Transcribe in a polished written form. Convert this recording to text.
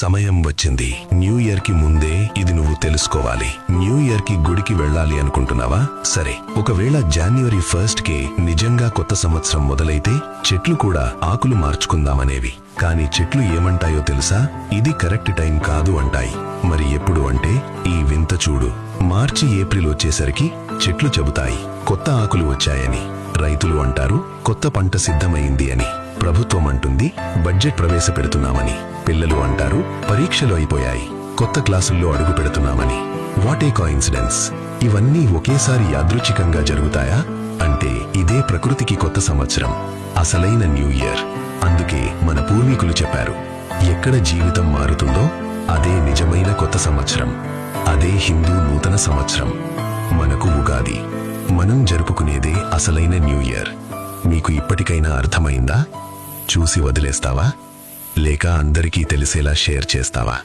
సమయం వచ్చింది. New year కి ముందే ఇది నువ్వు తెలుసుకోవాలి. న్యూ ఇయర్ కి గుడికి వెళ్ళాలి అనుకుంటున్నావా? సరే, ఒకవేళ January 1st కే నిజంగా కొత్త సంవత్సరం మొదలైతే చెట్లు కూడా ఆకులు మార్చుకుందామనేవి. కానీ చెట్లు ఏమంటాయో తెలుసా? ఇది కరెక్ట్ టైం కాదు అంటాయి. మరి ఎప్పుడు అంటే ఈ వింత చూడు. మార్చి ఏప్రిల్ వచ్చేసరికి చెట్లు చెబుతాయి కొత్త ఆకులు వచ్చాయని. రైతులు అంటారు కొత్త పంట సిద్ధమైంది అని. ప్రభుత్వం అంటుంది బడ్జెట్ ప్రవేశపెడుతున్నామని. పిల్లలు అంటారు పరీక్షలు అయిపోయాయి, కొత్త క్లాసుల్లో అడుగు పెడుతున్నామని. What a coincidence! ఇవన్నీ ఒకేసారి యాదృచ్ఛికంగా జరుగుతాయా? అంటే ఇదే ప్రకృతికి కొత్త సంవత్సరం, అసలైన న్యూ ఇయర్. అందుకే మన పూర్వీకులు చెప్పారు, ఎక్కడ జీవితం మారుతుందో అదే నిజమైన కొత్త సంవత్సరం. అదే హిందూ నూతన సంవత్సరం. మనకు ఉగాది. మనం జరుపుకునేదే అసలైన న్యూ ఇయర్. మీకు ఇప్పటికైనా అర్థమైందా? చూసి వదిలేస్తావా? లేక అందరికీ తెలిసేలా షేర్ చేస్తావా?